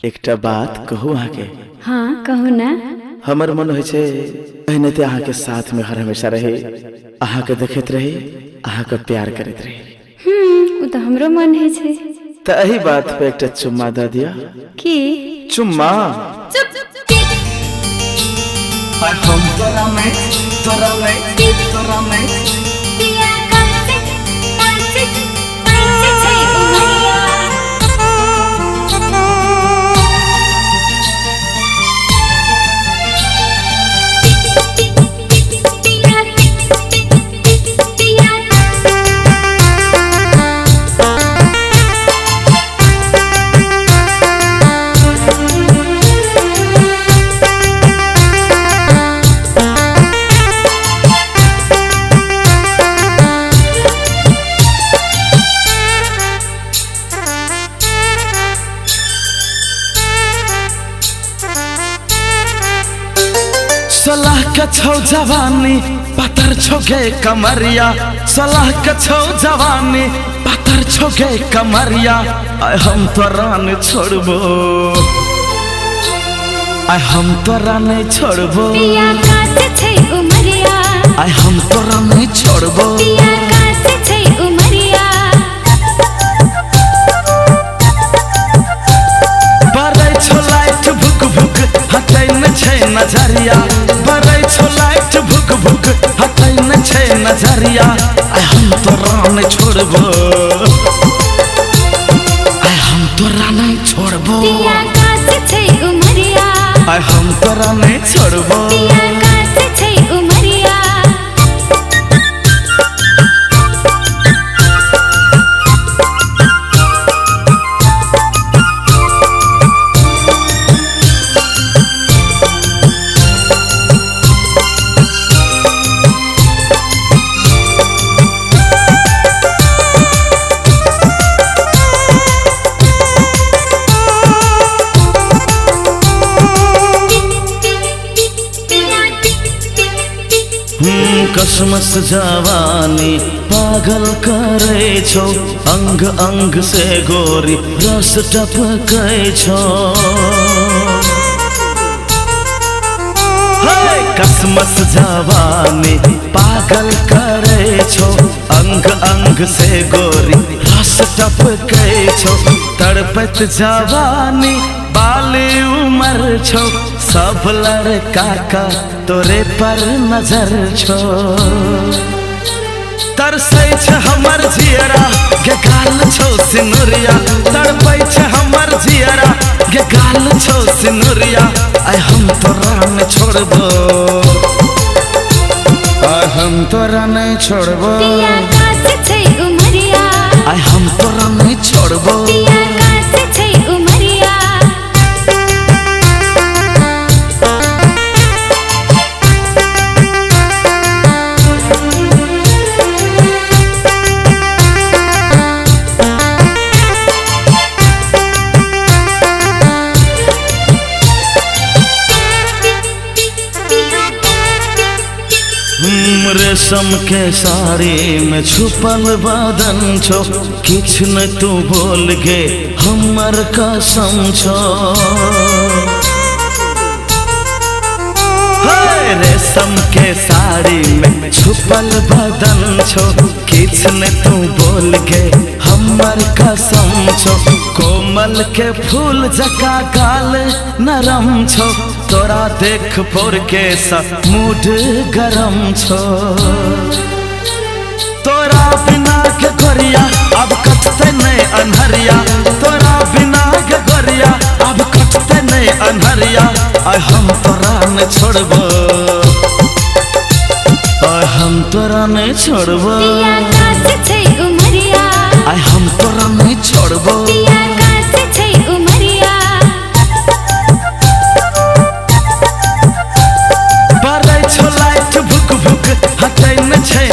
एकटा बात कहू आके। हाँ कहू ना। हमर मन होय छे एहनते आहा के साथ में हर हमेशा रहे, आहा के देखत रहे, आहा के प्यार करत रहे। वो तो हमरो मन है छे। त एही बात पे एकटा चुम्मा द दिया। की चुम्मा सलाह के छौ जवानी पातर छो गे कमरिया, सलाह के छौ जवानी पातर छो गे कमरिया। आय हम तोरा नहीं छोड़बो, आय हम तोरा नहीं छोड़बो, आय हम तोरा नहीं छोड़बो। बरै छो लाइट भुक भुक हटै न छै नजरिया, बरै छो लाइट भुक भुक हटै न छै नजरिया। आय हम तोरा नहीं छोड़बो, आय हम तोरा नहीं छोड़बो, आय हम तोरा नहीं छोड़बो। कसमस जवानी पागल करे छो, अंग अंग से गोरी रस टपकै छो। कसमस जवानी पागल करे छो, अंग अंग से गोरी रस टपकै छो। तड़पत जवानी बाली उमर छो, सब लड़का का तोरे पर नजर छो। तरसै छ हमर जियरा गे गाल छो सिनुरिया, तड़पै छ हमर जियरा गे गाल छो सिनुरिया। आय हम तोरा नहीं छोड़बो, आय हम तोरा नहीं छोड़बो, आय हम तोरा नहीं छोड़बो। रेशम के साड़ी में छुपल बदन छो, किछ न तू बोल गे हमर कसम छो। रेशम के साड़ी में छुपल बदन छो, किछ न तू बोल गे हमर कसम छो। कोमल के फूल जका गाल नरम छो, तोरा देख पोर के सा मूड गरम छो। तोरा बिना के गोरिया अब कटते नहीं अनहरिया, तोरा बिना के गोरिया अब कटते नहीं अनहरिया। आय हम तोरा नहीं छोड़बो, आय हम तोरा नहीं छोड़बो, आय हम तोरा नहीं छोड़बो।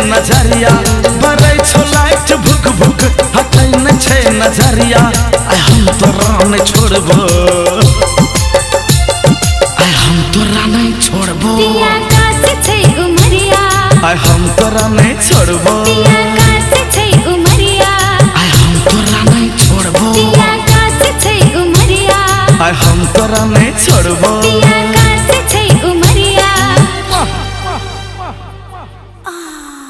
नजरिया बरै छो लाइट भुक भुक हटै न छै नजरिया। आय हम तोरा नहीं छोड़बो, आय हम तोरा नहीं छोड़बो, आय हम तोरा नहीं छोड़बो, आय हम तोरा नहीं छोड़बो, आय तोरा नहीं छोड़बो